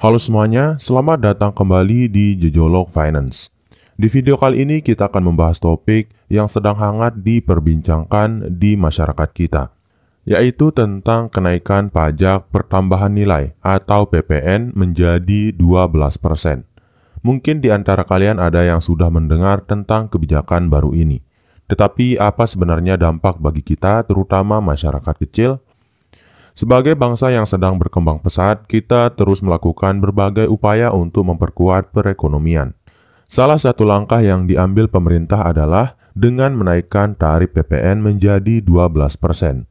Halo semuanya, selamat datang kembali di Jejolok Finance. Di video kali ini kita akan membahas topik yang sedang hangat diperbincangkan di masyarakat kita, yaitu tentang kenaikan pajak pertambahan nilai atau PPN menjadi 12%. Mungkin di antara kalian ada yang sudah mendengar tentang kebijakan baru ini. Tetapi apa sebenarnya dampak bagi kita, terutama masyarakat kecil? Sebagai bangsa yang sedang berkembang pesat, kita terus melakukan berbagai upaya untuk memperkuat perekonomian. Salah satu langkah yang diambil pemerintah adalah dengan menaikkan tarif PPN menjadi 12%.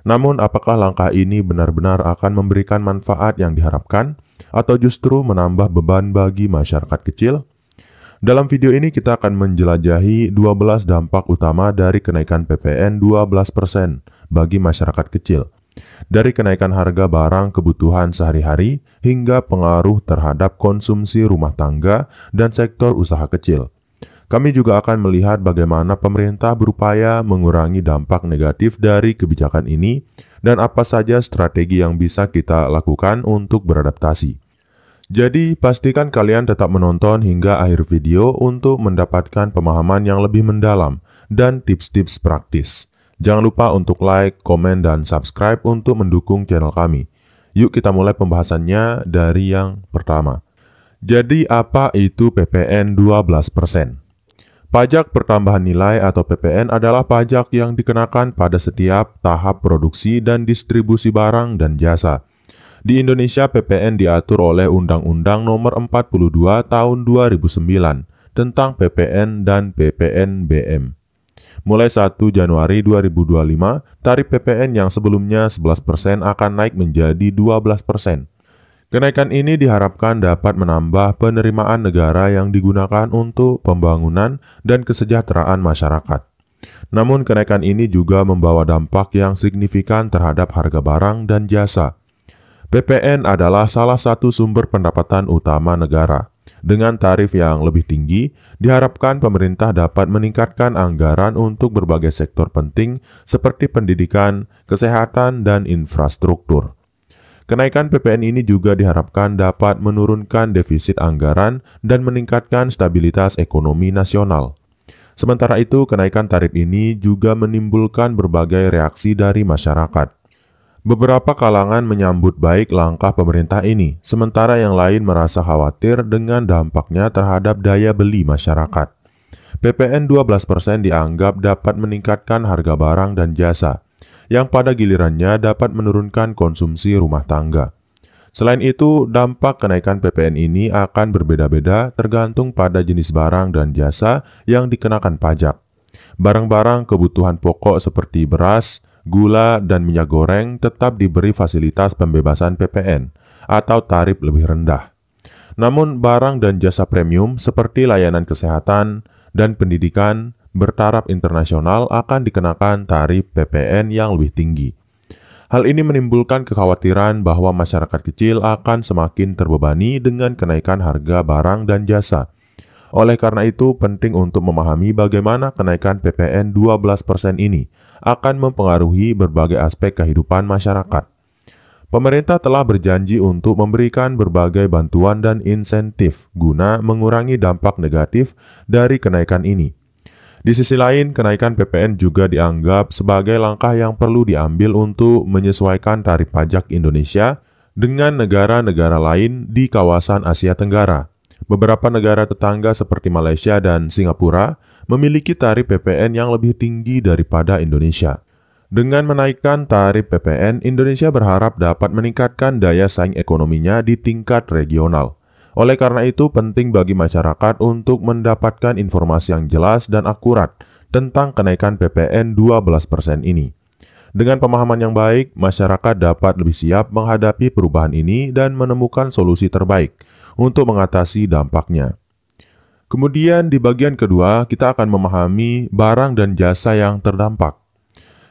Namun, apakah langkah ini benar-benar akan memberikan manfaat yang diharapkan, atau justru menambah beban bagi masyarakat kecil? Dalam video ini kita akan menjelajahi 12 dampak utama dari kenaikan PPN 12% bagi masyarakat kecil. Dari kenaikan harga barang kebutuhan sehari-hari hingga pengaruh terhadap konsumsi rumah tangga dan sektor usaha kecil. Kami juga akan melihat bagaimana pemerintah berupaya mengurangi dampak negatif dari kebijakan ini dan apa saja strategi yang bisa kita lakukan untuk beradaptasi. Jadi, pastikan kalian tetap menonton hingga akhir video untuk mendapatkan pemahaman yang lebih mendalam dan tips-tips praktis. Jangan lupa untuk like, komen, dan subscribe untuk mendukung channel kami. Yuk kita mulai pembahasannya dari yang pertama. Jadi apa itu PPN 12%? Pajak pertambahan nilai atau PPN adalah pajak yang dikenakan pada setiap tahap produksi dan distribusi barang dan jasa. Di Indonesia, PPN diatur oleh Undang-Undang Nomor 42 Tahun 2009 tentang PPN dan PPNBM. Mulai 1 Januari 2025, tarif PPN yang sebelumnya 11% akan naik menjadi 12%. Kenaikan ini diharapkan dapat menambah penerimaan negara yang digunakan untuk pembangunan dan kesejahteraan masyarakat. Namun kenaikan ini juga membawa dampak yang signifikan terhadap harga barang dan jasa. PPN adalah salah satu sumber pendapatan utama negara. Dengan tarif yang lebih tinggi, diharapkan pemerintah dapat meningkatkan anggaran untuk berbagai sektor penting seperti pendidikan, kesehatan, dan infrastruktur. Kenaikan PPN ini juga diharapkan dapat menurunkan defisit anggaran dan meningkatkan stabilitas ekonomi nasional. Sementara itu, kenaikan tarif ini juga menimbulkan berbagai reaksi dari masyarakat. Beberapa kalangan menyambut baik langkah pemerintah ini, sementara yang lain merasa khawatir dengan dampaknya terhadap daya beli masyarakat. PPN 12% dianggap dapat meningkatkan harga barang dan jasa, yang pada gilirannya dapat menurunkan konsumsi rumah tangga. Selain itu, dampak kenaikan PPN ini akan berbeda-beda tergantung pada jenis barang dan jasa yang dikenakan pajak. Barang-barang kebutuhan pokok seperti beras, gula, dan minyak goreng tetap diberi fasilitas pembebasan PPN atau tarif lebih rendah. Namun barang dan jasa premium seperti layanan kesehatan dan pendidikan bertaraf internasional akan dikenakan tarif PPN yang lebih tinggi. Hal ini menimbulkan kekhawatiran bahwa masyarakat kecil akan semakin terbebani dengan kenaikan harga barang dan jasa. Oleh karena itu, penting untuk memahami bagaimana kenaikan PPN 12% ini akan mempengaruhi berbagai aspek kehidupan masyarakat. Pemerintah telah berjanji untuk memberikan berbagai bantuan dan insentif guna mengurangi dampak negatif dari kenaikan ini. Di sisi lain, kenaikan PPN juga dianggap sebagai langkah yang perlu diambil untuk menyesuaikan tarif pajak Indonesia dengan negara-negara lain di kawasan Asia Tenggara. Beberapa negara tetangga seperti Malaysia dan Singapura memiliki tarif PPN yang lebih tinggi daripada Indonesia. Dengan menaikkan tarif PPN, Indonesia berharap dapat meningkatkan daya saing ekonominya di tingkat regional. Oleh karena itu, penting bagi masyarakat untuk mendapatkan informasi yang jelas dan akurat tentang kenaikan PPN 12% ini. Dengan pemahaman yang baik, masyarakat dapat lebih siap menghadapi perubahan ini dan menemukan solusi terbaik untuk mengatasi dampaknya. Kemudian di bagian kedua, kita akan memahami barang dan jasa yang terdampak.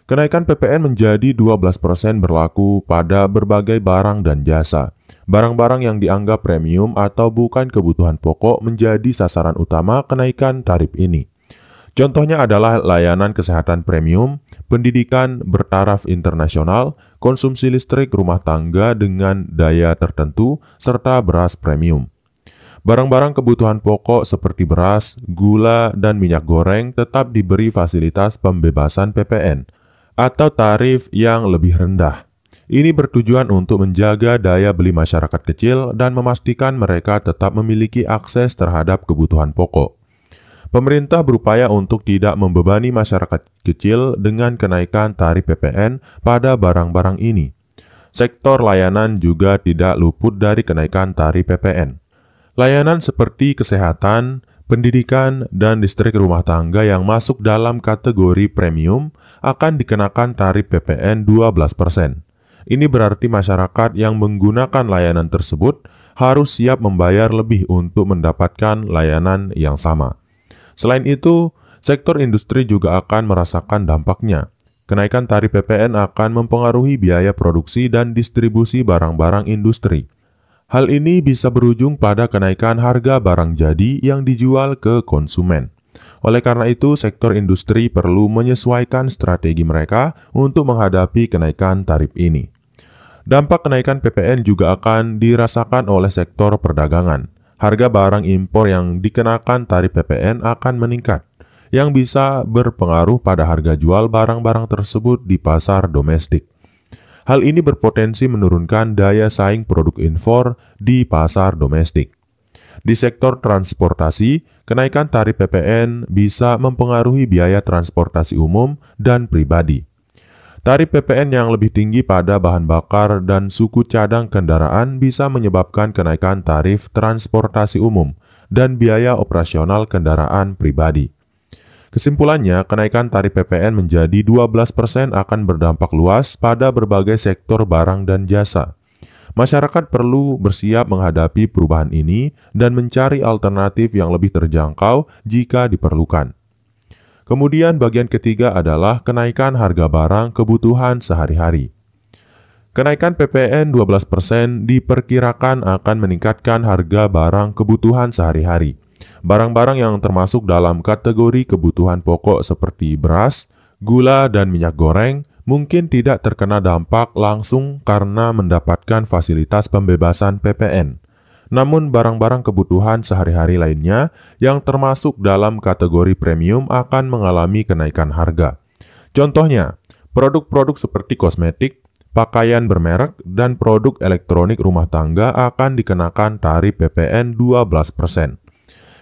Kenaikan PPN menjadi 12% berlaku pada berbagai barang dan jasa. Barang-barang yang dianggap premium atau bukan kebutuhan pokok menjadi sasaran utama kenaikan tarif ini. Contohnya adalah layanan kesehatan premium, pendidikan bertaraf internasional, konsumsi listrik rumah tangga dengan daya tertentu, serta beras premium. Barang-barang kebutuhan pokok seperti beras, gula, dan minyak goreng tetap diberi fasilitas pembebasan PPN atau tarif yang lebih rendah. Ini bertujuan untuk menjaga daya beli masyarakat kecil dan memastikan mereka tetap memiliki akses terhadap kebutuhan pokok. Pemerintah berupaya untuk tidak membebani masyarakat kecil dengan kenaikan tarif PPN pada barang-barang ini. Sektor layanan juga tidak luput dari kenaikan tarif PPN. Layanan seperti kesehatan, pendidikan, dan listrik rumah tangga yang masuk dalam kategori premium akan dikenakan tarif PPN 12%. Ini berarti masyarakat yang menggunakan layanan tersebut harus siap membayar lebih untuk mendapatkan layanan yang sama. Selain itu, sektor industri juga akan merasakan dampaknya. Kenaikan tarif PPN akan mempengaruhi biaya produksi dan distribusi barang-barang industri. Hal ini bisa berujung pada kenaikan harga barang jadi yang dijual ke konsumen. Oleh karena itu, sektor industri perlu menyesuaikan strategi mereka untuk menghadapi kenaikan tarif ini. Dampak kenaikan PPN juga akan dirasakan oleh sektor perdagangan. Harga barang impor yang dikenakan tarif PPN akan meningkat, yang bisa berpengaruh pada harga jual barang-barang tersebut di pasar domestik. Hal ini berpotensi menurunkan daya saing produk impor di pasar domestik. Di sektor transportasi, kenaikan tarif PPN bisa mempengaruhi biaya transportasi umum dan pribadi. Tarif PPN yang lebih tinggi pada bahan bakar dan suku cadang kendaraan bisa menyebabkan kenaikan tarif transportasi umum dan biaya operasional kendaraan pribadi. Kesimpulannya, kenaikan tarif PPN menjadi 12% akan berdampak luas pada berbagai sektor barang dan jasa. Masyarakat perlu bersiap menghadapi perubahan ini dan mencari alternatif yang lebih terjangkau jika diperlukan. Kemudian bagian ketiga adalah kenaikan harga barang kebutuhan sehari-hari. Kenaikan PPN 12% diperkirakan akan meningkatkan harga barang kebutuhan sehari-hari. Barang-barang yang termasuk dalam kategori kebutuhan pokok seperti beras, gula, dan minyak goreng mungkin tidak terkena dampak langsung karena mendapatkan fasilitas pembebasan PPN. Namun barang-barang kebutuhan sehari-hari lainnya yang termasuk dalam kategori premium akan mengalami kenaikan harga. Contohnya, produk-produk seperti kosmetik, pakaian bermerek, dan produk elektronik rumah tangga akan dikenakan tarif PPN 12%.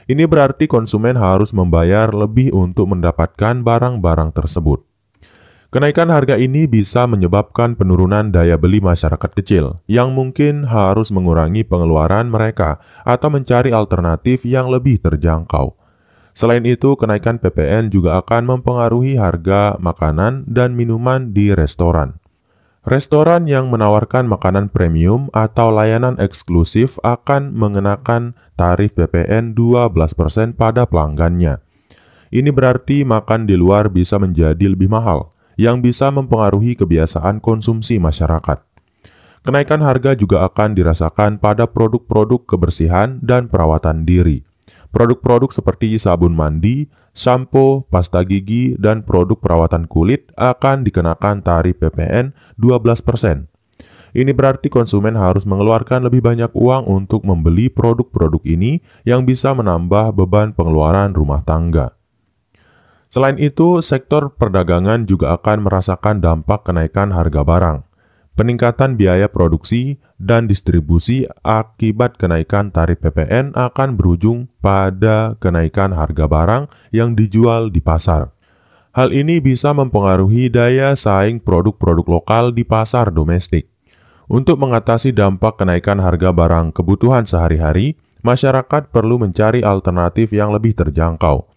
Ini berarti konsumen harus membayar lebih untuk mendapatkan barang-barang tersebut. Kenaikan harga ini bisa menyebabkan penurunan daya beli masyarakat kecil yang mungkin harus mengurangi pengeluaran mereka atau mencari alternatif yang lebih terjangkau. Selain itu, kenaikan PPN juga akan mempengaruhi harga makanan dan minuman di restoran. Restoran yang menawarkan makanan premium atau layanan eksklusif akan mengenakan tarif PPN 12% pada pelanggannya. Ini berarti makan di luar bisa menjadi lebih mahal, yang bisa mempengaruhi kebiasaan konsumsi masyarakat. Kenaikan harga juga akan dirasakan pada produk-produk kebersihan dan perawatan diri. Produk-produk seperti sabun mandi, sampo, pasta gigi, dan produk perawatan kulit akan dikenakan tarif PPN 12%. Ini berarti konsumen harus mengeluarkan lebih banyak uang untuk membeli produk-produk ini yang bisa menambah beban pengeluaran rumah tangga. Selain itu, sektor perdagangan juga akan merasakan dampak kenaikan harga barang. Peningkatan biaya produksi dan distribusi akibat kenaikan tarif PPN akan berujung pada kenaikan harga barang yang dijual di pasar. Hal ini bisa mempengaruhi daya saing produk-produk lokal di pasar domestik. Untuk mengatasi dampak kenaikan harga barang kebutuhan sehari-hari, masyarakat perlu mencari alternatif yang lebih terjangkau.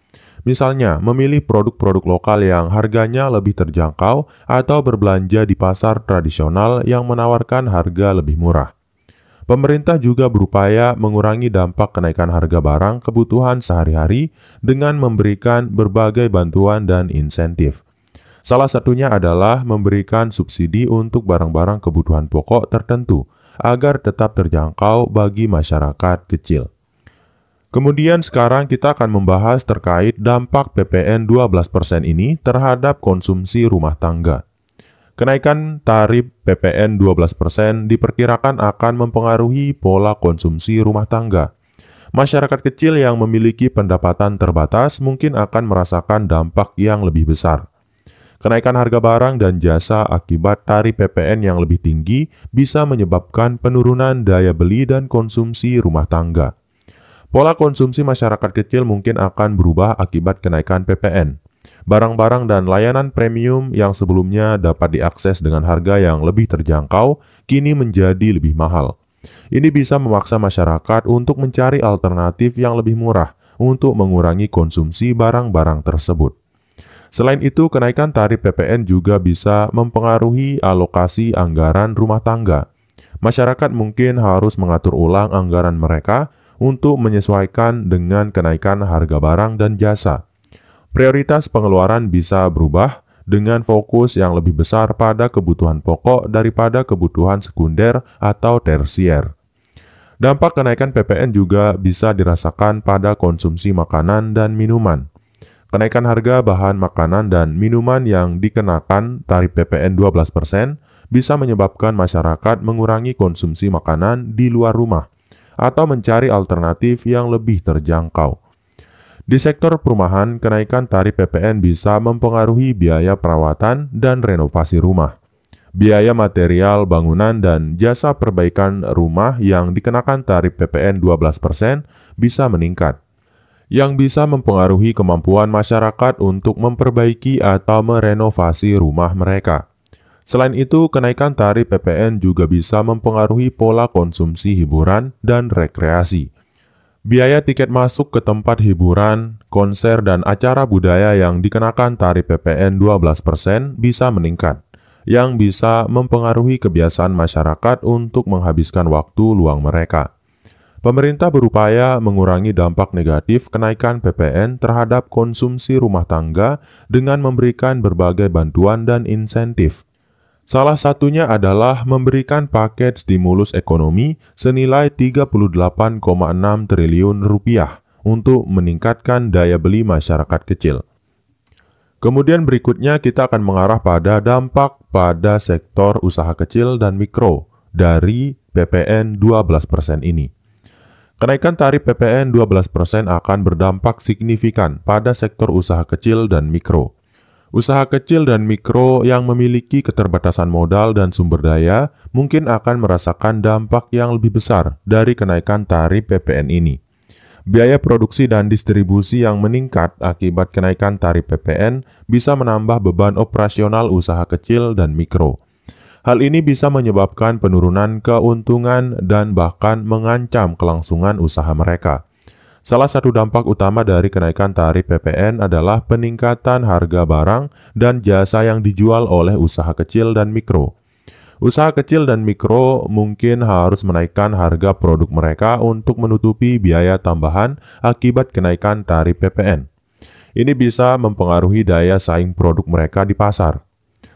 Misalnya, memilih produk-produk lokal yang harganya lebih terjangkau atau berbelanja di pasar tradisional yang menawarkan harga lebih murah. Pemerintah juga berupaya mengurangi dampak kenaikan harga barang kebutuhan sehari-hari dengan memberikan berbagai bantuan dan insentif. Salah satunya adalah memberikan subsidi untuk barang-barang kebutuhan pokok tertentu agar tetap terjangkau bagi masyarakat kecil. Kemudian sekarang kita akan membahas terkait dampak PPN 12% ini terhadap konsumsi rumah tangga. Kenaikan tarif PPN 12% diperkirakan akan mempengaruhi pola konsumsi rumah tangga. Masyarakat kecil yang memiliki pendapatan terbatas mungkin akan merasakan dampak yang lebih besar. Kenaikan harga barang dan jasa akibat tarif PPN yang lebih tinggi bisa menyebabkan penurunan daya beli dan konsumsi rumah tangga. Pola konsumsi masyarakat kecil mungkin akan berubah akibat kenaikan PPN. Barang-barang dan layanan premium yang sebelumnya dapat diakses dengan harga yang lebih terjangkau, kini menjadi lebih mahal. Ini bisa memaksa masyarakat untuk mencari alternatif yang lebih murah untuk mengurangi konsumsi barang-barang tersebut. Selain itu, kenaikan tarif PPN juga bisa mempengaruhi alokasi anggaran rumah tangga. Masyarakat mungkin harus mengatur ulang anggaran mereka untuk menyesuaikan dengan kenaikan harga barang dan jasa. Prioritas pengeluaran bisa berubah dengan fokus yang lebih besar pada kebutuhan pokok daripada kebutuhan sekunder atau tersier. Dampak kenaikan PPN juga bisa dirasakan pada konsumsi makanan dan minuman. Kenaikan harga bahan makanan dan minuman yang dikenakan tarif PPN 12% bisa menyebabkan masyarakat mengurangi konsumsi makanan di luar rumah atau mencari alternatif yang lebih terjangkau. Di sektor perumahan, kenaikan tarif PPN bisa mempengaruhi biaya perawatan dan renovasi rumah. Biaya material bangunan dan jasa perbaikan rumah yang dikenakan tarif PPN 12% bisa meningkat, yang bisa mempengaruhi kemampuan masyarakat untuk memperbaiki atau merenovasi rumah mereka. Selain itu, kenaikan tarif PPN juga bisa mempengaruhi pola konsumsi hiburan dan rekreasi. Biaya tiket masuk ke tempat hiburan, konser, dan acara budaya yang dikenakan tarif PPN 12% bisa meningkat, yang bisa mempengaruhi kebiasaan masyarakat untuk menghabiskan waktu luang mereka. Pemerintah berupaya mengurangi dampak negatif kenaikan PPN terhadap konsumsi rumah tangga dengan memberikan berbagai bantuan dan insentif. Salah satunya adalah memberikan paket stimulus ekonomi senilai 38,6 triliun rupiah untuk meningkatkan daya beli masyarakat kecil. Kemudian berikutnya kita akan mengarah pada dampak pada sektor usaha kecil dan mikro dari PPN 12% ini. Kenaikan tarif PPN 12% akan berdampak signifikan pada sektor usaha kecil dan mikro. Usaha kecil dan mikro yang memiliki keterbatasan modal dan sumber daya mungkin akan merasakan dampak yang lebih besar dari kenaikan tarif PPN ini. Biaya produksi dan distribusi yang meningkat akibat kenaikan tarif PPN bisa menambah beban operasional usaha kecil dan mikro. Hal ini bisa menyebabkan penurunan keuntungan dan bahkan mengancam kelangsungan usaha mereka. Salah satu dampak utama dari kenaikan tarif PPN adalah peningkatan harga barang dan jasa yang dijual oleh usaha kecil dan mikro. Usaha kecil dan mikro mungkin harus menaikkan harga produk mereka untuk menutupi biaya tambahan akibat kenaikan tarif PPN. Ini bisa mempengaruhi daya saing produk mereka di pasar.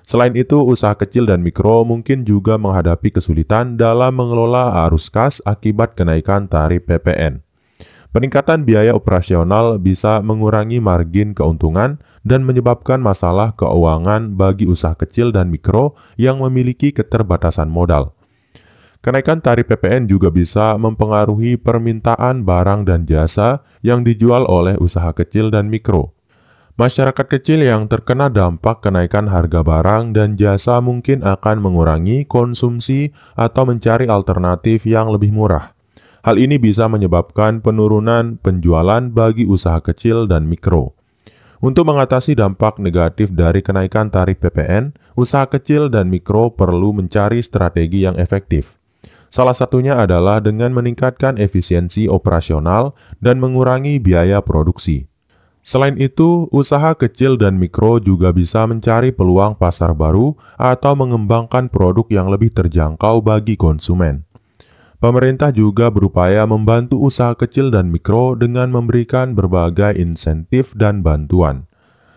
Selain itu, usaha kecil dan mikro mungkin juga menghadapi kesulitan dalam mengelola arus kas akibat kenaikan tarif PPN. Peningkatan biaya operasional bisa mengurangi margin keuntungan dan menyebabkan masalah keuangan bagi usaha kecil dan mikro yang memiliki keterbatasan modal. Kenaikan tarif PPN juga bisa mempengaruhi permintaan barang dan jasa yang dijual oleh usaha kecil dan mikro. Masyarakat kecil yang terkena dampak kenaikan harga barang dan jasa mungkin akan mengurangi konsumsi atau mencari alternatif yang lebih murah. Hal ini bisa menyebabkan penurunan penjualan bagi usaha kecil dan mikro. Untuk mengatasi dampak negatif dari kenaikan tarif PPN, usaha kecil dan mikro perlu mencari strategi yang efektif. Salah satunya adalah dengan meningkatkan efisiensi operasional dan mengurangi biaya produksi. Selain itu, usaha kecil dan mikro juga bisa mencari peluang pasar baru atau mengembangkan produk yang lebih terjangkau bagi konsumen. Pemerintah juga berupaya membantu usaha kecil dan mikro dengan memberikan berbagai insentif dan bantuan.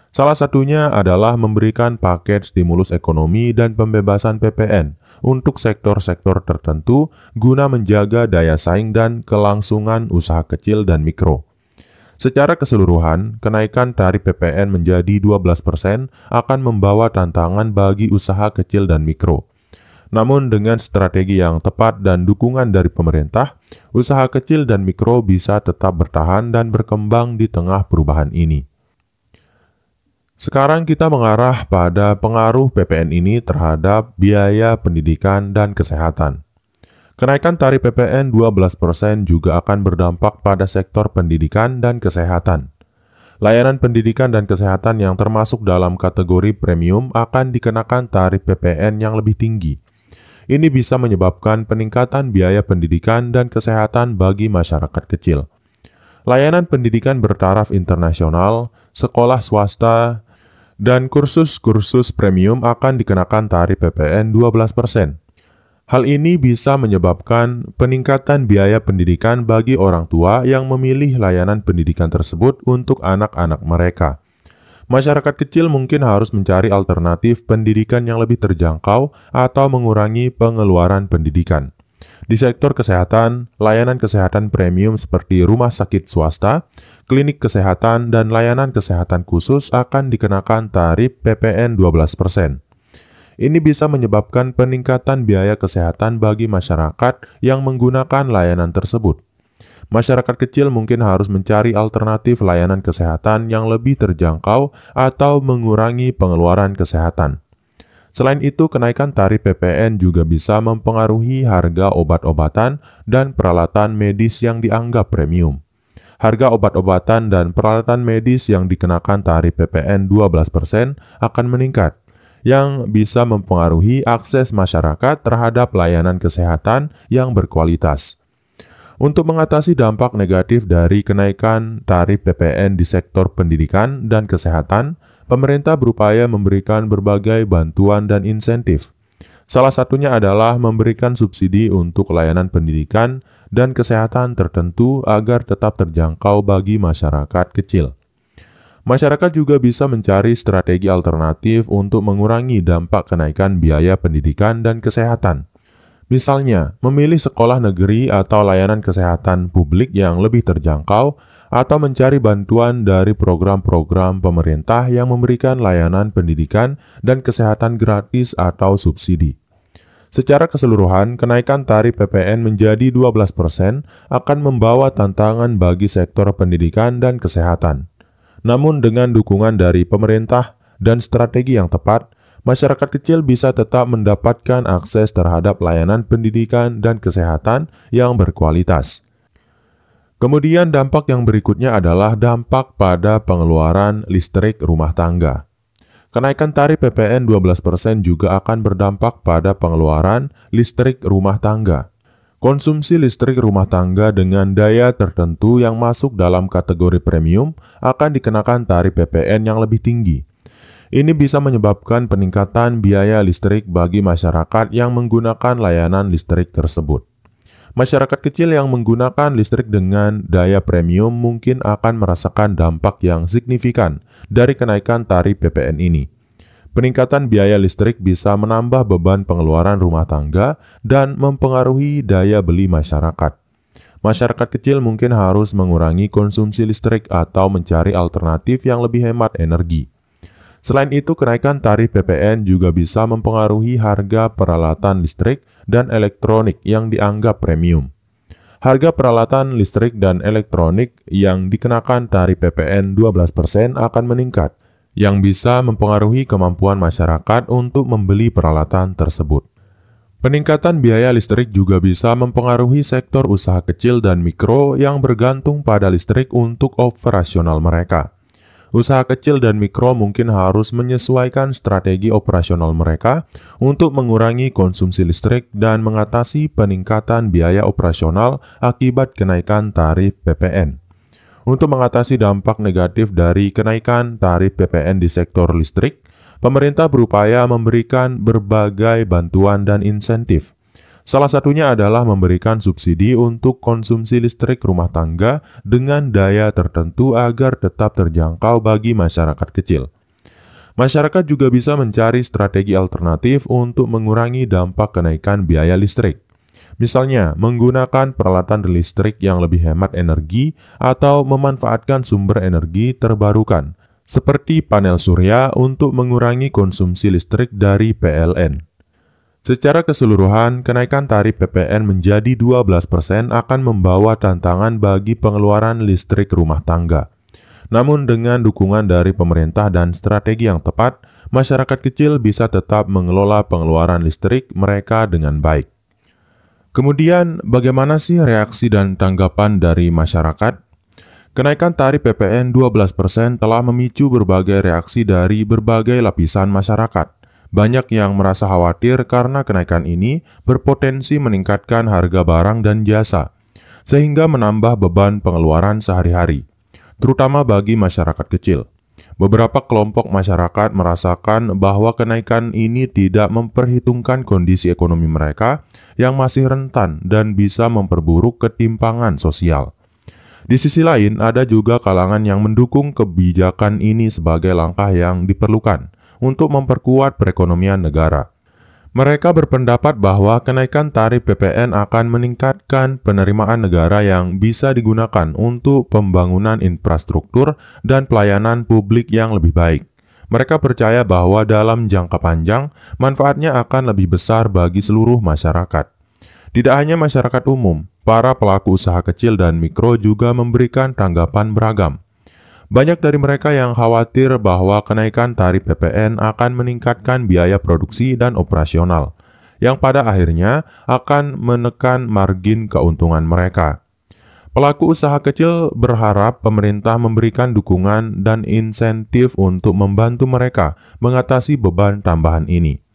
Salah satunya adalah memberikan paket stimulus ekonomi dan pembebasan PPN untuk sektor-sektor tertentu guna menjaga daya saing dan kelangsungan usaha kecil dan mikro. Secara keseluruhan, kenaikan tarif PPN menjadi 12% akan membawa tantangan bagi usaha kecil dan mikro. Namun dengan strategi yang tepat dan dukungan dari pemerintah, usaha kecil dan mikro bisa tetap bertahan dan berkembang di tengah perubahan ini. Sekarang kita mengarah pada pengaruh PPN ini terhadap biaya pendidikan dan kesehatan. Kenaikan tarif PPN 12% juga akan berdampak pada sektor pendidikan dan kesehatan. Layanan pendidikan dan kesehatan yang termasuk dalam kategori premium akan dikenakan tarif PPN yang lebih tinggi. Ini bisa menyebabkan peningkatan biaya pendidikan dan kesehatan bagi masyarakat kecil. Layanan pendidikan bertaraf internasional, sekolah swasta, dan kursus-kursus premium akan dikenakan tarif PPN 12%. Hal ini bisa menyebabkan peningkatan biaya pendidikan bagi orang tua yang memilih layanan pendidikan tersebut untuk anak-anak mereka. Masyarakat kecil mungkin harus mencari alternatif pendidikan yang lebih terjangkau atau mengurangi pengeluaran pendidikan. Di sektor kesehatan, layanan kesehatan premium seperti rumah sakit swasta, klinik kesehatan, dan layanan kesehatan khusus akan dikenakan tarif PPN 12%. Ini bisa menyebabkan peningkatan biaya kesehatan bagi masyarakat yang menggunakan layanan tersebut. Masyarakat kecil mungkin harus mencari alternatif layanan kesehatan yang lebih terjangkau atau mengurangi pengeluaran kesehatan. Selain itu, kenaikan tarif PPN juga bisa mempengaruhi harga obat-obatan dan peralatan medis yang dianggap premium. Harga obat-obatan dan peralatan medis yang dikenakan tarif PPN 12% akan meningkat, yang bisa mempengaruhi akses masyarakat terhadap layanan kesehatan yang berkualitas. Untuk mengatasi dampak negatif dari kenaikan tarif PPN di sektor pendidikan dan kesehatan, pemerintah berupaya memberikan berbagai bantuan dan insentif. Salah satunya adalah memberikan subsidi untuk layanan pendidikan dan kesehatan tertentu agar tetap terjangkau bagi masyarakat kecil. Masyarakat juga bisa mencari strategi alternatif untuk mengurangi dampak kenaikan biaya pendidikan dan kesehatan. Misalnya, memilih sekolah negeri atau layanan kesehatan publik yang lebih terjangkau, atau mencari bantuan dari program-program pemerintah yang memberikan layanan pendidikan dan kesehatan gratis atau subsidi. Secara keseluruhan, kenaikan tarif PPN menjadi 12% akan membawa tantangan bagi sektor pendidikan dan kesehatan. Namun dengan dukungan dari pemerintah dan strategi yang tepat, masyarakat kecil bisa tetap mendapatkan akses terhadap layanan pendidikan dan kesehatan yang berkualitas. Kemudian dampak yang berikutnya adalah dampak pada pengeluaran listrik rumah tangga. Kenaikan tarif PPN 12% juga akan berdampak pada pengeluaran listrik rumah tangga. Konsumsi listrik rumah tangga dengan daya tertentu yang masuk dalam kategori premium akan dikenakan tarif PPN yang lebih tinggi. Ini bisa menyebabkan peningkatan biaya listrik bagi masyarakat yang menggunakan layanan listrik tersebut. Masyarakat kecil yang menggunakan listrik dengan daya premium mungkin akan merasakan dampak yang signifikan dari kenaikan tarif PPN ini. Peningkatan biaya listrik bisa menambah beban pengeluaran rumah tangga dan mempengaruhi daya beli masyarakat. Masyarakat kecil mungkin harus mengurangi konsumsi listrik atau mencari alternatif yang lebih hemat energi. Selain itu, kenaikan tarif PPN juga bisa mempengaruhi harga peralatan listrik dan elektronik yang dianggap premium. Harga peralatan listrik dan elektronik yang dikenakan tarif PPN 12% akan meningkat, yang bisa mempengaruhi kemampuan masyarakat untuk membeli peralatan tersebut. Peningkatan biaya listrik juga bisa mempengaruhi sektor usaha kecil dan mikro yang bergantung pada listrik untuk operasional mereka. Usaha kecil dan mikro mungkin harus menyesuaikan strategi operasional mereka untuk mengurangi konsumsi listrik dan mengatasi peningkatan biaya operasional akibat kenaikan tarif PPN. Untuk mengatasi dampak negatif dari kenaikan tarif PPN di sektor listrik, pemerintah berupaya memberikan berbagai bantuan dan insentif. Salah satunya adalah memberikan subsidi untuk konsumsi listrik rumah tangga dengan daya tertentu agar tetap terjangkau bagi masyarakat kecil. Masyarakat juga bisa mencari strategi alternatif untuk mengurangi dampak kenaikan biaya listrik. Misalnya, menggunakan peralatan listrik yang lebih hemat energi atau memanfaatkan sumber energi terbarukan, seperti panel surya untuk mengurangi konsumsi listrik dari PLN. Secara keseluruhan, kenaikan tarif PPN menjadi 12% akan membawa tantangan bagi pengeluaran listrik rumah tangga. Namun dengan dukungan dari pemerintah dan strategi yang tepat, masyarakat kecil bisa tetap mengelola pengeluaran listrik mereka dengan baik. Kemudian, bagaimana sih reaksi dan tanggapan dari masyarakat? Kenaikan tarif PPN 12% telah memicu berbagai reaksi dari berbagai lapisan masyarakat. Banyak yang merasa khawatir karena kenaikan ini berpotensi meningkatkan harga barang dan jasa, sehingga menambah beban pengeluaran sehari-hari, terutama bagi masyarakat kecil. Beberapa kelompok masyarakat merasakan bahwa kenaikan ini tidak memperhitungkan kondisi ekonomi mereka yang masih rentan dan bisa memperburuk ketimpangan sosial. Di sisi lain, ada juga kalangan yang mendukung kebijakan ini sebagai langkah yang diperlukan untuk memperkuat perekonomian negara. Mereka berpendapat bahwa kenaikan tarif PPN akan meningkatkan penerimaan negara yang bisa digunakan untuk pembangunan infrastruktur dan pelayanan publik yang lebih baik. Mereka percaya bahwa dalam jangka panjang, manfaatnya akan lebih besar bagi seluruh masyarakat. Tidak hanya masyarakat umum, para pelaku usaha kecil dan mikro juga memberikan tanggapan beragam. Banyak dari mereka yang khawatir bahwa kenaikan tarif PPN akan meningkatkan biaya produksi dan operasional, yang pada akhirnya akan menekan margin keuntungan mereka. Pelaku usaha kecil berharap pemerintah memberikan dukungan dan insentif untuk membantu mereka mengatasi beban tambahan ini.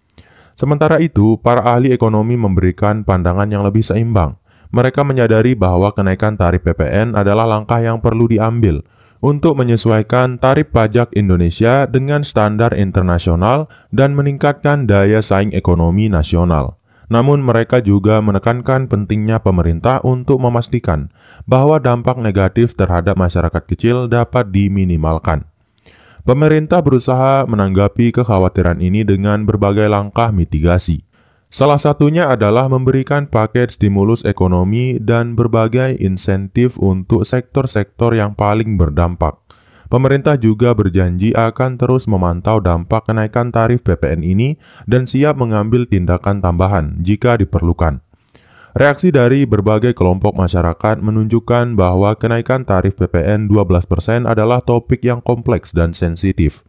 Sementara itu, para ahli ekonomi memberikan pandangan yang lebih seimbang. Mereka menyadari bahwa kenaikan tarif PPN adalah langkah yang perlu diambil untuk menyesuaikan tarif pajak Indonesia dengan standar internasional dan meningkatkan daya saing ekonomi nasional. Namun mereka juga menekankan pentingnya pemerintah untuk memastikan bahwa dampak negatif terhadap masyarakat kecil dapat diminimalkan. Pemerintah berusaha menanggapi kekhawatiran ini dengan berbagai langkah mitigasi. Salah satunya adalah memberikan paket stimulus ekonomi dan berbagai insentif untuk sektor-sektor yang paling berdampak. Pemerintah juga berjanji akan terus memantau dampak kenaikan tarif PPN ini dan siap mengambil tindakan tambahan jika diperlukan. Reaksi dari berbagai kelompok masyarakat menunjukkan bahwa kenaikan tarif PPN 12% adalah topik yang kompleks dan sensitif.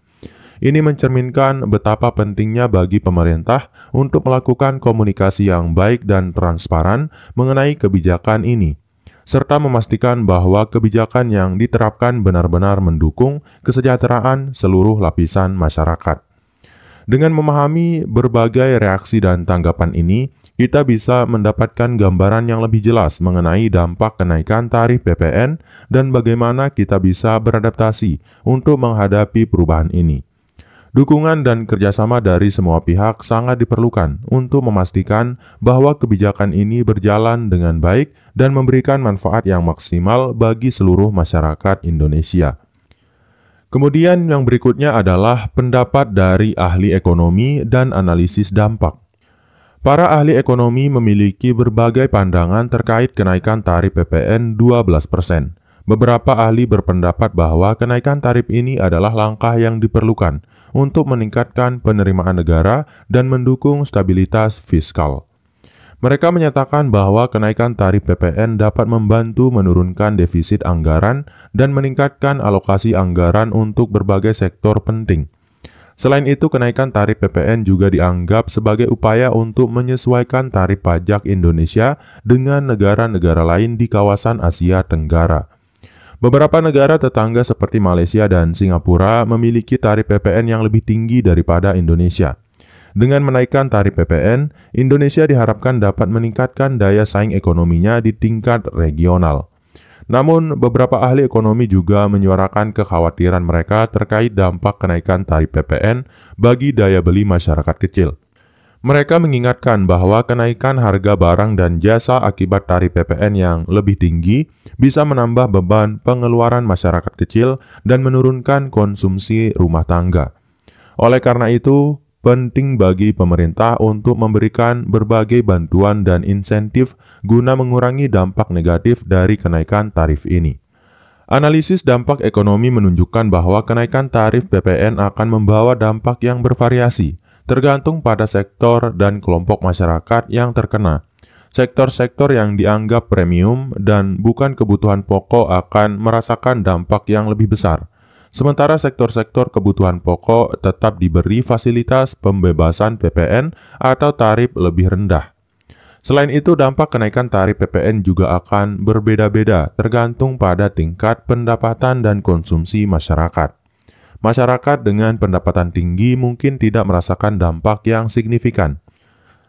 Ini mencerminkan betapa pentingnya bagi pemerintah untuk melakukan komunikasi yang baik dan transparan mengenai kebijakan ini, serta memastikan bahwa kebijakan yang diterapkan benar-benar mendukung kesejahteraan seluruh lapisan masyarakat. Dengan memahami berbagai reaksi dan tanggapan ini, kita bisa mendapatkan gambaran yang lebih jelas mengenai dampak kenaikan tarif PPN dan bagaimana kita bisa beradaptasi untuk menghadapi perubahan ini. Dukungan dan kerjasama dari semua pihak sangat diperlukan untuk memastikan bahwa kebijakan ini berjalan dengan baik dan memberikan manfaat yang maksimal bagi seluruh masyarakat Indonesia. Kemudian yang berikutnya adalah pendapat dari ahli ekonomi dan analisis dampak. Para ahli ekonomi memiliki berbagai pandangan terkait kenaikan tarif PPN 12%. Beberapa ahli berpendapat bahwa kenaikan tarif ini adalah langkah yang diperlukan untuk meningkatkan penerimaan negara dan mendukung stabilitas fiskal. Mereka menyatakan bahwa kenaikan tarif PPN dapat membantu menurunkan defisit anggaran dan meningkatkan alokasi anggaran untuk berbagai sektor penting. Selain itu, kenaikan tarif PPN juga dianggap sebagai upaya untuk menyesuaikan tarif pajak Indonesia dengan negara-negara lain di kawasan Asia Tenggara. Beberapa negara tetangga seperti Malaysia dan Singapura memiliki tarif PPN yang lebih tinggi daripada Indonesia. Dengan menaikkan tarif PPN, Indonesia diharapkan dapat meningkatkan daya saing ekonominya di tingkat regional. Namun, beberapa ahli ekonomi juga menyuarakan kekhawatiran mereka terkait dampak kenaikan tarif PPN bagi daya beli masyarakat kecil. Mereka mengingatkan bahwa kenaikan harga barang dan jasa akibat tarif PPN yang lebih tinggi bisa menambah beban pengeluaran masyarakat kecil dan menurunkan konsumsi rumah tangga. Oleh karena itu, penting bagi pemerintah untuk memberikan berbagai bantuan dan insentif guna mengurangi dampak negatif dari kenaikan tarif ini. Analisis dampak ekonomi menunjukkan bahwa kenaikan tarif PPN akan membawa dampak yang bervariasi, tergantung pada sektor dan kelompok masyarakat yang terkena. Sektor-sektor yang dianggap premium dan bukan kebutuhan pokok akan merasakan dampak yang lebih besar. Sementara sektor-sektor kebutuhan pokok tetap diberi fasilitas pembebasan PPN atau tarif lebih rendah. Selain itu, dampak kenaikan tarif PPN juga akan berbeda-beda tergantung pada tingkat pendapatan dan konsumsi masyarakat. Masyarakat dengan pendapatan tinggi mungkin tidak merasakan dampak yang signifikan.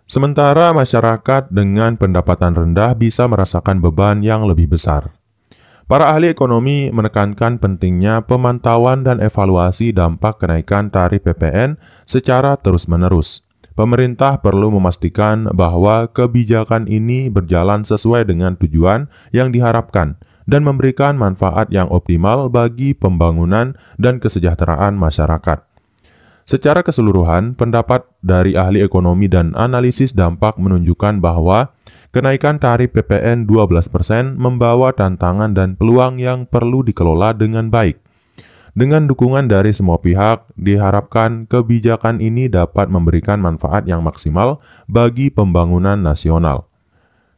Sementara masyarakat dengan pendapatan rendah bisa merasakan beban yang lebih besar. Para ahli ekonomi menekankan pentingnya pemantauan dan evaluasi dampak kenaikan tarif PPN secara terus-menerus. Pemerintah perlu memastikan bahwa kebijakan ini berjalan sesuai dengan tujuan yang diharapkan dan memberikan manfaat yang optimal bagi pembangunan dan kesejahteraan masyarakat. Secara keseluruhan, pendapat dari ahli ekonomi dan analisis dampak menunjukkan bahwa kenaikan tarif PPN 12% membawa tantangan dan peluang yang perlu dikelola dengan baik. Dengan dukungan dari semua pihak, diharapkan kebijakan ini dapat memberikan manfaat yang maksimal bagi pembangunan nasional.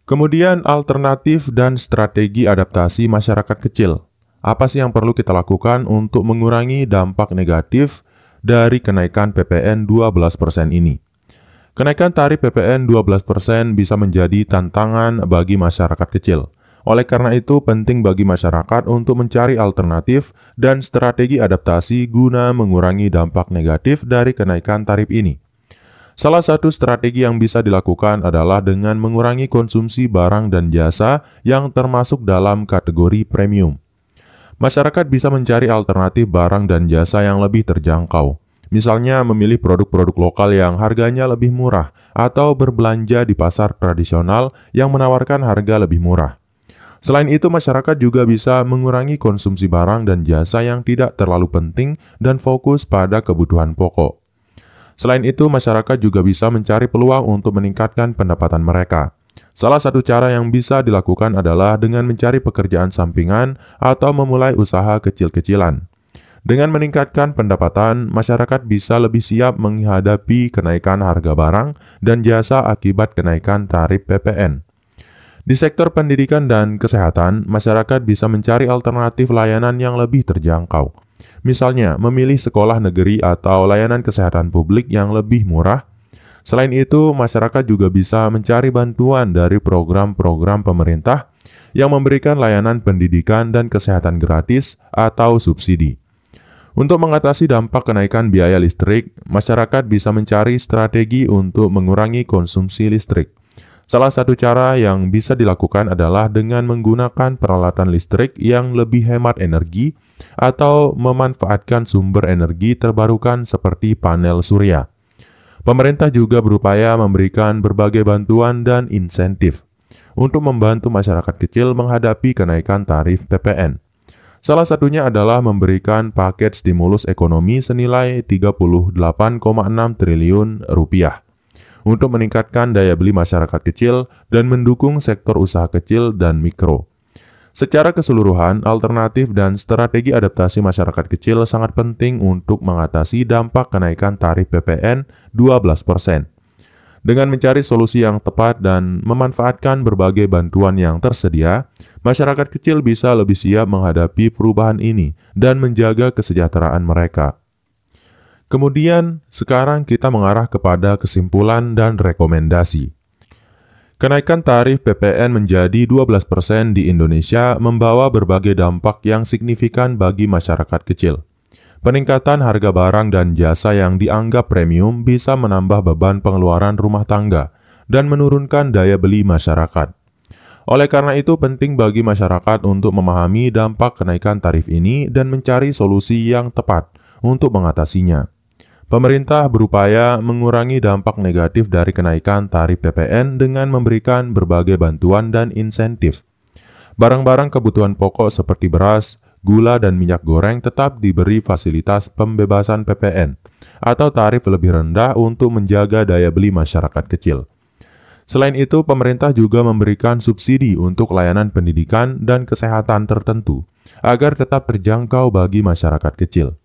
Kemudian, alternatif dan strategi adaptasi masyarakat kecil. Apa sih yang perlu kita lakukan untuk mengurangi dampak negatif dari kenaikan PPN 12% ini? Kenaikan tarif PPN 12% bisa menjadi tantangan bagi masyarakat kecil. Oleh karena itu, penting bagi masyarakat untuk mencari alternatif dan strategi adaptasi guna mengurangi dampak negatif dari kenaikan tarif ini. Salah satu strategi yang bisa dilakukan adalah dengan mengurangi konsumsi barang dan jasa yang termasuk dalam kategori premium. Masyarakat bisa mencari alternatif barang dan jasa yang lebih terjangkau. Misalnya memilih produk-produk lokal yang harganya lebih murah atau berbelanja di pasar tradisional yang menawarkan harga lebih murah. Selain itu, masyarakat juga bisa mengurangi konsumsi barang dan jasa yang tidak terlalu penting dan fokus pada kebutuhan pokok. Selain itu, masyarakat juga bisa mencari peluang untuk meningkatkan pendapatan mereka. Salah satu cara yang bisa dilakukan adalah dengan mencari pekerjaan sampingan atau memulai usaha kecil-kecilan. Dengan meningkatkan pendapatan, masyarakat bisa lebih siap menghadapi kenaikan harga barang dan jasa akibat kenaikan tarif PPN. Di sektor pendidikan dan kesehatan, masyarakat bisa mencari alternatif layanan yang lebih terjangkau. Misalnya, memilih sekolah negeri atau layanan kesehatan publik yang lebih murah. Selain itu, masyarakat juga bisa mencari bantuan dari program-program pemerintah yang memberikan layanan pendidikan dan kesehatan gratis atau subsidi. Untuk mengatasi dampak kenaikan biaya listrik, masyarakat bisa mencari strategi untuk mengurangi konsumsi listrik. Salah satu cara yang bisa dilakukan adalah dengan menggunakan peralatan listrik yang lebih hemat energi atau memanfaatkan sumber energi terbarukan seperti panel surya. Pemerintah juga berupaya memberikan berbagai bantuan dan insentif untuk membantu masyarakat kecil menghadapi kenaikan tarif PPN. Salah satunya adalah memberikan paket stimulus ekonomi senilai 38,6 triliun rupiah. Untuk meningkatkan daya beli masyarakat kecil dan mendukung sektor usaha kecil dan mikro. Secara keseluruhan, alternatif dan strategi adaptasi masyarakat kecil sangat penting untuk mengatasi dampak kenaikan tarif PPN 12%. Dengan mencari solusi yang tepat dan memanfaatkan berbagai bantuan yang tersedia, masyarakat kecil bisa lebih siap menghadapi perubahan ini dan menjaga kesejahteraan mereka. Kemudian, sekarang kita mengarah kepada kesimpulan dan rekomendasi. Kenaikan tarif PPN menjadi 12% di Indonesia membawa berbagai dampak yang signifikan bagi masyarakat kecil. Peningkatan harga barang dan jasa yang dianggap premium bisa menambah beban pengeluaran rumah tangga dan menurunkan daya beli masyarakat. Oleh karena itu, penting bagi masyarakat untuk memahami dampak kenaikan tarif ini dan mencari solusi yang tepat untuk mengatasinya. Pemerintah berupaya mengurangi dampak negatif dari kenaikan tarif PPN dengan memberikan berbagai bantuan dan insentif. Barang-barang kebutuhan pokok seperti beras, gula dan minyak goreng tetap diberi fasilitas pembebasan PPN atau tarif lebih rendah untuk menjaga daya beli masyarakat kecil. Selain itu, pemerintah juga memberikan subsidi untuk layanan pendidikan dan kesehatan tertentu agar tetap terjangkau bagi masyarakat kecil.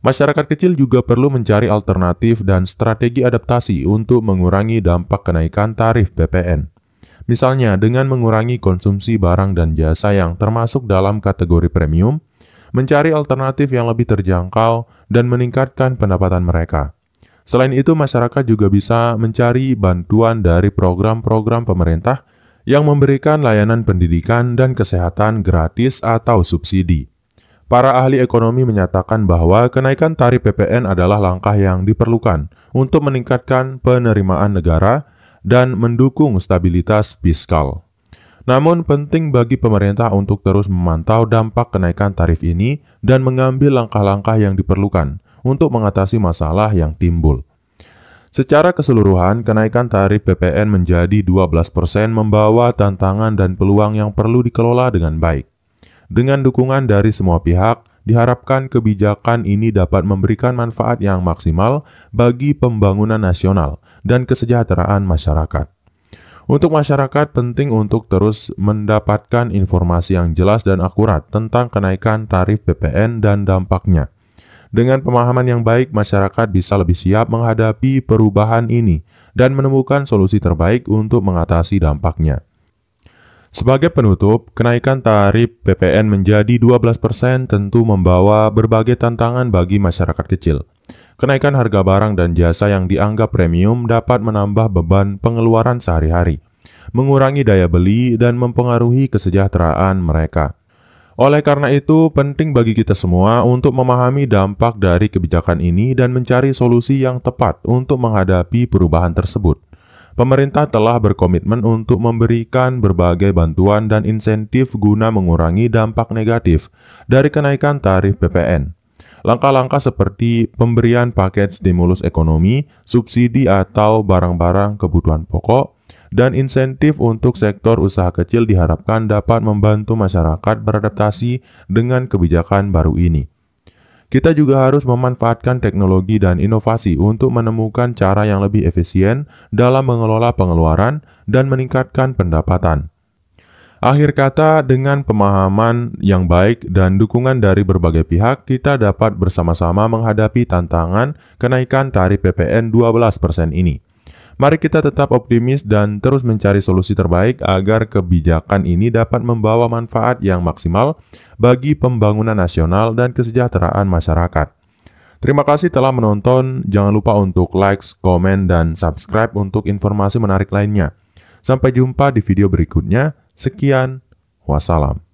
Masyarakat kecil juga perlu mencari alternatif dan strategi adaptasi untuk mengurangi dampak kenaikan tarif PPN. Misalnya dengan mengurangi konsumsi barang dan jasa yang termasuk dalam kategori premium, mencari alternatif yang lebih terjangkau, dan meningkatkan pendapatan mereka. Selain itu, masyarakat juga bisa mencari bantuan dari program-program pemerintah yang memberikan layanan pendidikan dan kesehatan gratis atau subsidi. Para ahli ekonomi menyatakan bahwa kenaikan tarif PPN adalah langkah yang diperlukan untuk meningkatkan penerimaan negara dan mendukung stabilitas fiskal. Namun, penting bagi pemerintah untuk terus memantau dampak kenaikan tarif ini dan mengambil langkah-langkah yang diperlukan untuk mengatasi masalah yang timbul. Secara keseluruhan, kenaikan tarif PPN menjadi 12% membawa tantangan dan peluang yang perlu dikelola dengan baik. Dengan dukungan dari semua pihak, diharapkan kebijakan ini dapat memberikan manfaat yang maksimal bagi pembangunan nasional dan kesejahteraan masyarakat. Untuk masyarakat, penting untuk terus mendapatkan informasi yang jelas dan akurat tentang kenaikan tarif PPN dan dampaknya. Dengan pemahaman yang baik, masyarakat bisa lebih siap menghadapi perubahan ini dan menemukan solusi terbaik untuk mengatasi dampaknya. Sebagai penutup, kenaikan tarif PPN menjadi 12% tentu membawa berbagai tantangan bagi masyarakat kecil. Kenaikan harga barang dan jasa yang dianggap premium dapat menambah beban pengeluaran sehari-hari, mengurangi daya beli, dan mempengaruhi kesejahteraan mereka. Oleh karena itu, penting bagi kita semua untuk memahami dampak dari kebijakan ini dan mencari solusi yang tepat untuk menghadapi perubahan tersebut. Pemerintah telah berkomitmen untuk memberikan berbagai bantuan dan insentif guna mengurangi dampak negatif dari kenaikan tarif PPN. Langkah-langkah seperti pemberian paket stimulus ekonomi, subsidi atau barang-barang kebutuhan pokok, dan insentif untuk sektor usaha kecil diharapkan dapat membantu masyarakat beradaptasi dengan kebijakan baru ini. Kita juga harus memanfaatkan teknologi dan inovasi untuk menemukan cara yang lebih efisien dalam mengelola pengeluaran dan meningkatkan pendapatan. Akhir kata, dengan pemahaman yang baik dan dukungan dari berbagai pihak, kita dapat bersama-sama menghadapi tantangan kenaikan tarif PPN 12% ini. Mari kita tetap optimis dan terus mencari solusi terbaik agar kebijakan ini dapat membawa manfaat yang maksimal bagi pembangunan nasional dan kesejahteraan masyarakat. Terima kasih telah menonton. Jangan lupa untuk like, komen, dan subscribe untuk informasi menarik lainnya. Sampai jumpa di video berikutnya. Sekian, wassalam.